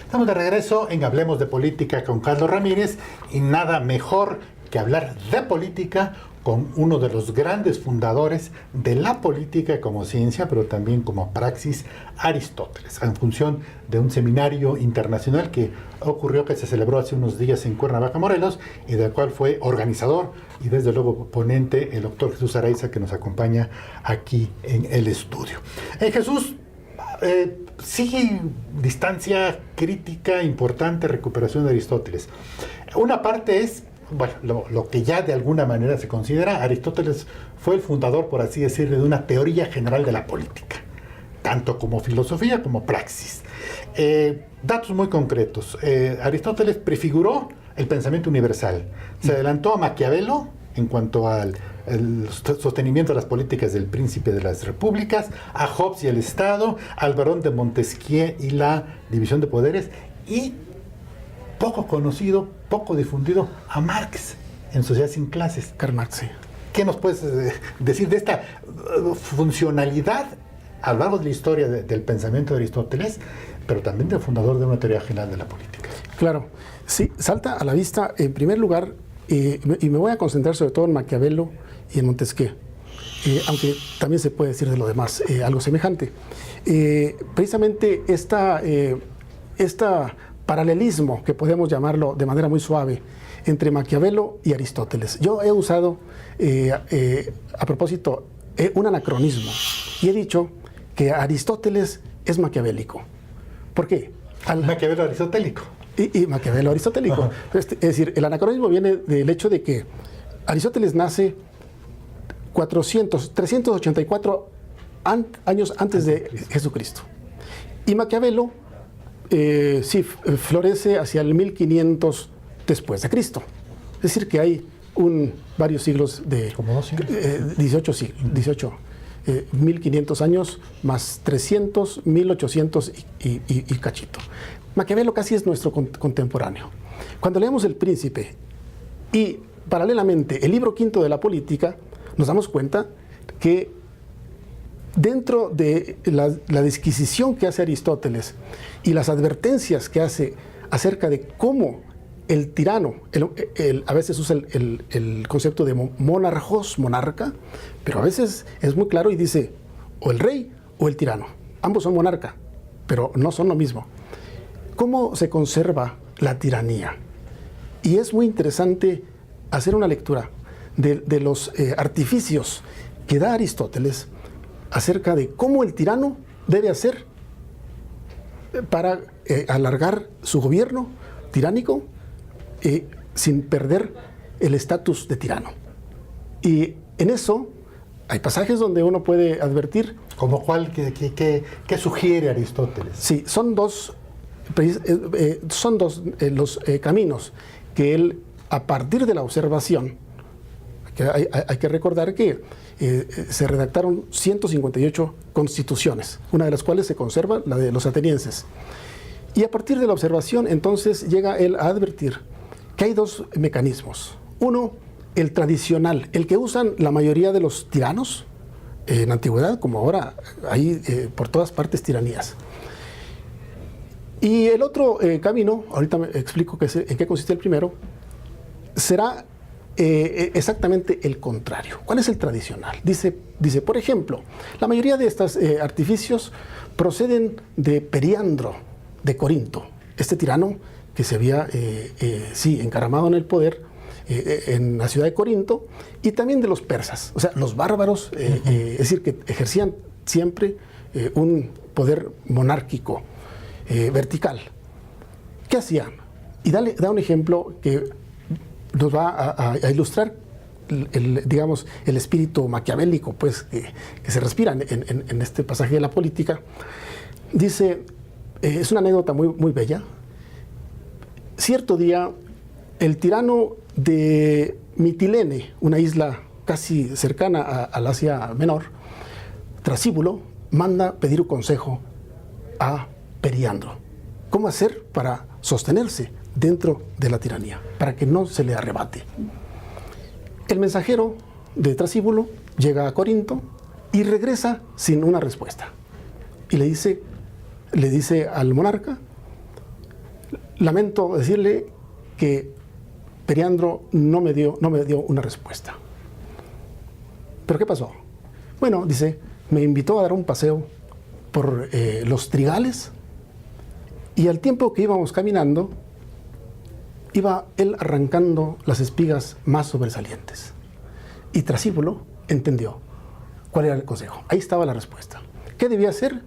Estamos de regreso en Hablemos de Política con Carlos Ramírez y nada mejor que hablar de política con uno de los grandes fundadores de la política como ciencia, pero también como praxis, Aristóteles, en función de un seminario internacional que se celebró hace unos días en Cuernavaca, Morelos, y del cual fue organizador y desde luego ponente el doctor Jesús Araiza, que nos acompaña aquí en el estudio. Jesús, sigue distancia crítica importante, recuperación de Aristóteles. Una parte es, bueno, lo que ya de alguna manera se considera, Aristóteles fue el fundador, por así decirlo, de una teoría general de la política, tanto como filosofía como praxis. Datos muy concretos. Aristóteles prefiguró el pensamiento universal. Se adelantó a Maquiavelo en cuanto al sostenimiento de las políticas del príncipe de las repúblicas, a Hobbes y el Estado, al barón de Montesquieu y la división de poderes, y poco conocido, poco difundido, a Marx en Sociedad sin Clases. Karl Marx, sí. ¿Qué nos puedes decir de esta funcionalidad a lo largo de la historia del pensamiento de Aristóteles, pero también del fundador de una teoría general de la política? Claro, sí, salta a la vista, en primer lugar, y me voy a concentrar sobre todo en Maquiavelo y en Montesquieu, aunque también se puede decir de lo demás algo semejante. Precisamente esta paralelismo, que podemos llamarlo de manera muy suave, entre Maquiavelo y Aristóteles. Yo he usado, a propósito, un anacronismo, y he dicho que Aristóteles es maquiavélico. ¿Por qué? Maquiavelo aristotélico. Y Maquiavelo aristotélico. Es decir, el anacronismo viene del hecho de que Aristóteles nace 384 años antes de Jesucristo. Y Maquiavelo florece hacia el 1500 después de Cristo. Es decir, que hay varios siglos de... Como 12 años. 18, 1500 años más 300, 1800 y cachito. Maquiavelo casi es nuestro contemporáneo. Cuando leemos El Príncipe y paralelamente el libro quinto de la política, nos damos cuenta que dentro de la disquisición que hace Aristóteles y las advertencias que hace acerca de cómo el tirano, a veces usa el concepto de monarca, pero a veces es muy claro y dice o el rey o el tirano. Ambos son monarca, pero no son lo mismo. ¿Cómo se conserva la tiranía? Y es muy interesante hacer una lectura de los artificios que da Aristóteles acerca de cómo el tirano debe hacer para alargar su gobierno tiránico sin perder el estatus de tirano. Y en eso hay pasajes donde uno puede advertir. ¿Como cuál? ¿Qué sugiere Aristóteles? Sí, son dos los caminos que él, a partir de la observación, que hay que recordar que se redactaron 158 constituciones, una de las cuales se conserva, la de los atenienses. Y a partir de la observación, entonces, llega él a advertir que hay dos mecanismos. Uno, el tradicional, el que usan la mayoría de los tiranos en la antigüedad, como ahora hay por todas partes tiranías. Y el otro camino, ahorita me explico en qué consiste el primero, será exactamente el contrario. ¿Cuál es el tradicional? Dice, por ejemplo, la mayoría de estos artificios proceden de Periandro, de Corinto, este tirano que se había encaramado en el poder en la ciudad de Corinto, y también de los persas, o sea, los bárbaros, es decir, que ejercían siempre un poder monárquico vertical. ¿Qué hacían? Y da un ejemplo que nos va a ilustrar el espíritu maquiavélico, pues, que se respira en este pasaje de la política. Dice, es una anécdota muy, muy bella. Cierto día, el tirano de Mitilene, una isla casi cercana al Asia Menor, Trasíbulo, manda pedir un consejo a Periandro. ¿Cómo hacer para sostenerse dentro de la tiranía, para que no se le arrebate? El mensajero de Trasíbulo llega a Corinto y regresa sin una respuesta. Y le dice al monarca lamento decirle que Periandro no me dio una respuesta. ¿Pero qué pasó? Bueno, dice, me invitó a dar un paseo por los trigales y al tiempo que íbamos caminando, iba él arrancando las espigas más sobresalientes. Y Trasíbulo entendió cuál era el consejo. Ahí estaba la respuesta. ¿Qué debía hacer?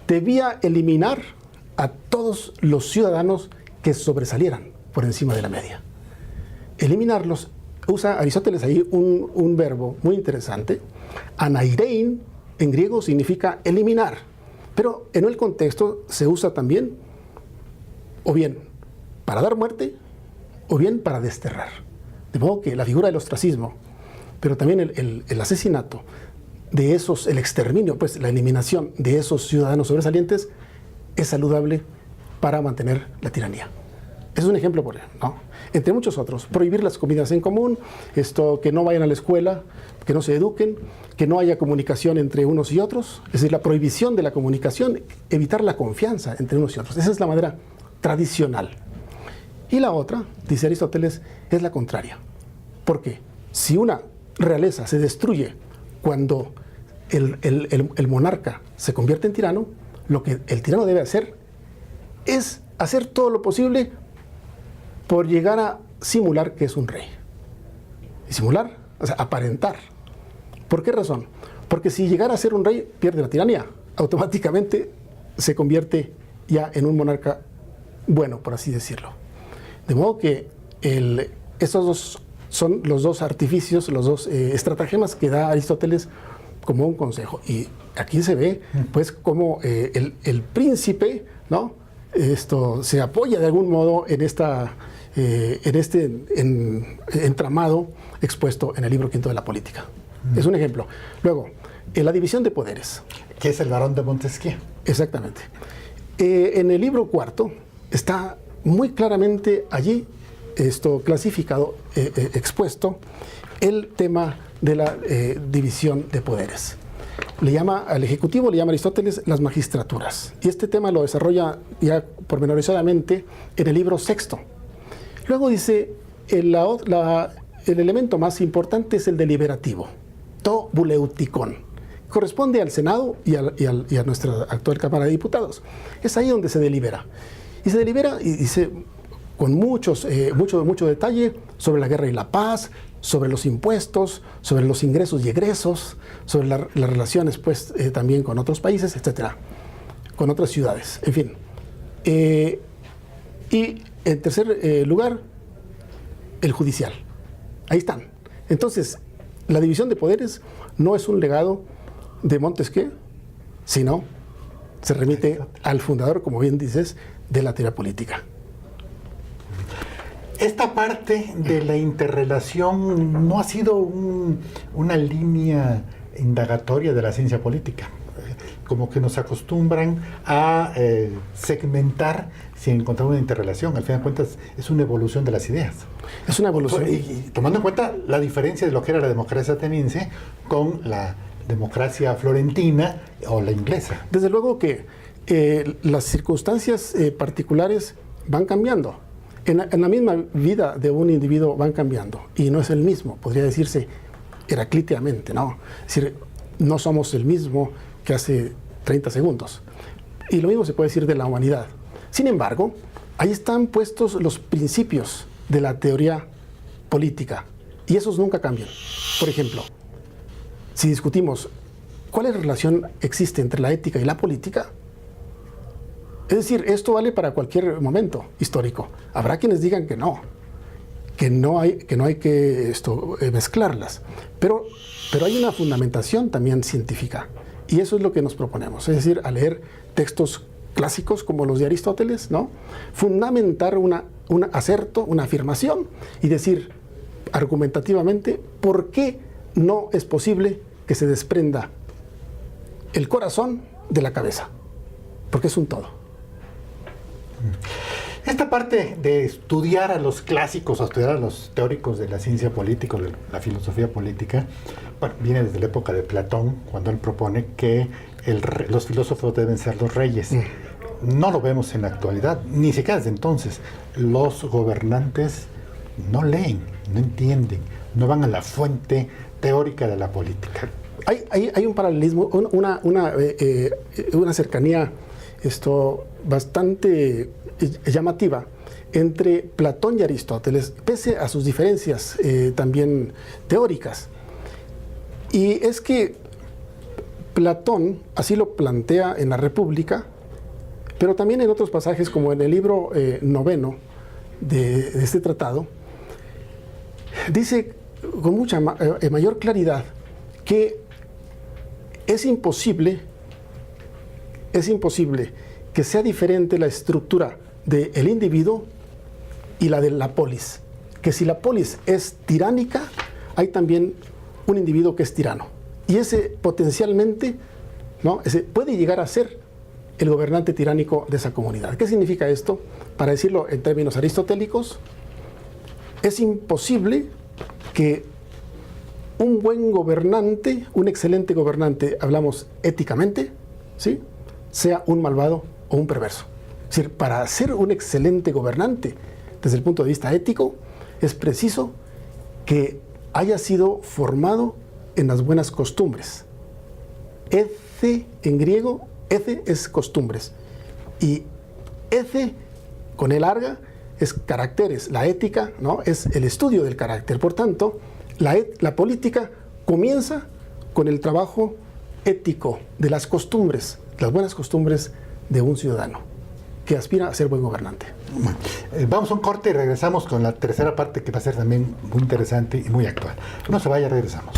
Debía eliminar a todos los ciudadanos que sobresalieran por encima de la media. Eliminarlos. Usa Aristóteles ahí un verbo muy interesante. Anairein en griego significa eliminar, pero en el contexto se usa también o bien para dar muerte o bien para desterrar. De modo que la figura del ostracismo, pero también el asesinato de esos, el exterminio, pues la eliminación de esos ciudadanos sobresalientes es saludable para mantener la tiranía. Es un ejemplo, ¿no? Entre muchos otros. Prohibir las comidas en común, que no vayan a la escuela, que no se eduquen, que no haya comunicación entre unos y otros. Es decir, la prohibición de la comunicación, evitar la confianza entre unos y otros. Esa es la manera tradicional. Y la otra, dice Aristóteles, es la contraria. Porque si una realeza se destruye cuando el monarca se convierte en tirano, lo que el tirano debe hacer es hacer todo lo posible por llegar a simular que es un rey. Y simular, o sea, aparentar. ¿Por qué razón? Porque si llegara a ser un rey, pierde la tiranía. Automáticamente se convierte ya en un monarca bueno, por así decirlo. De modo que estos dos son los dos artificios, los dos estratagemas que da Aristóteles como un consejo. Y aquí se ve, pues, cómo el príncipe, ¿no? Se apoya de algún modo en este entramado expuesto en el libro quinto de la política. Es un ejemplo. Luego, la división de poderes. Que es el Barón de Montesquieu. Exactamente. En el libro cuarto está muy claramente allí clasificado, expuesto el tema de la división de poderes. Al Ejecutivo le llama Aristóteles las magistraturas. Y este tema lo desarrolla ya pormenorizadamente en el libro sexto. Luego dice, el elemento más importante es el deliberativo, to buleutikon. Corresponde al Senado y a nuestra actual Cámara de Diputados. Es ahí donde se delibera. Y se delibera, y dice, con mucho detalle sobre la guerra y la paz, sobre los impuestos, sobre los ingresos y egresos, sobre las relaciones, pues, también con otros países, etcétera, con otras ciudades, en fin. Y en tercer lugar, el judicial. Ahí están. Entonces, la división de poderes no es un legado de Montesquieu, sino se remite al fundador, como bien dices, de la teoría política. Esta parte de la interrelación no ha sido una línea indagatoria de la ciencia política. Como que nos acostumbran a segmentar sin encontrar una interrelación. Al fin de cuentas, es una evolución de las ideas. Es una evolución. Y tomando en cuenta la diferencia de lo que era la democracia ateniense con la democracia florentina o la inglesa. Desde luego que las circunstancias particulares van cambiando. En la misma vida de un individuo van cambiando. Y no es el mismo, podría decirse heraclíteamente, ¿no? Es decir, no somos el mismo que hace 30 segundos. Y lo mismo se puede decir de la humanidad. Sin embargo, ahí están puestos los principios de la teoría política. Y esos nunca cambian. Por ejemplo, si discutimos cuál relación existe entre la ética y la política, es decir, esto vale para cualquier momento histórico. Habrá quienes digan que no hay que mezclarlas. Pero hay una fundamentación también científica. Y eso es lo que nos proponemos. Es decir, a leer textos clásicos como los de Aristóteles, ¿no? Fundamentar un acerto, una afirmación y decir argumentativamente por qué no es posible que se desprenda el corazón de la cabeza. Porque es un todo. Esta parte de estudiar a los clásicos, o estudiar a los teóricos de la ciencia política, de la filosofía política, bueno, viene desde la época de Platón, cuando él propone que los filósofos deben ser los reyes. no lo vemos en la actualidad, ni siquiera desde entonces. Los gobernantes no leen, no entienden, no van a la fuente teórica de la política. Hay un paralelismo, una cercanía bastante llamativa entre Platón y Aristóteles, pese a sus diferencias también teóricas. Y es que Platón así lo plantea en la República, pero también en otros pasajes, como en el libro noveno de este tratado, dice con mucha mayor claridad que es imposible que sea diferente la estructura del individuo y la de la polis. Que si la polis es tiránica, hay también un individuo que es tirano. Y ese potencialmente, ¿no?, ese puede llegar a ser el gobernante tiránico de esa comunidad. ¿Qué significa esto? Para decirlo en términos aristotélicos, es imposible que un buen gobernante, un excelente gobernante, hablamos éticamente, ¿sí?, sea un malvado o un perverso. Es decir, para ser un excelente gobernante, desde el punto de vista ético, es preciso que haya sido formado en las buenas costumbres. Ece, en griego, ece es costumbres. Y ece, con E larga, es caracteres. La ética, ¿no?, es el estudio del carácter. Por tanto, la política comienza con el trabajo ético de las costumbres, las buenas costumbres de un ciudadano que aspira a ser buen gobernante. Bueno, vamos a un corte y regresamos con la tercera parte, que va a ser también muy interesante y muy actual. No se vaya, regresamos.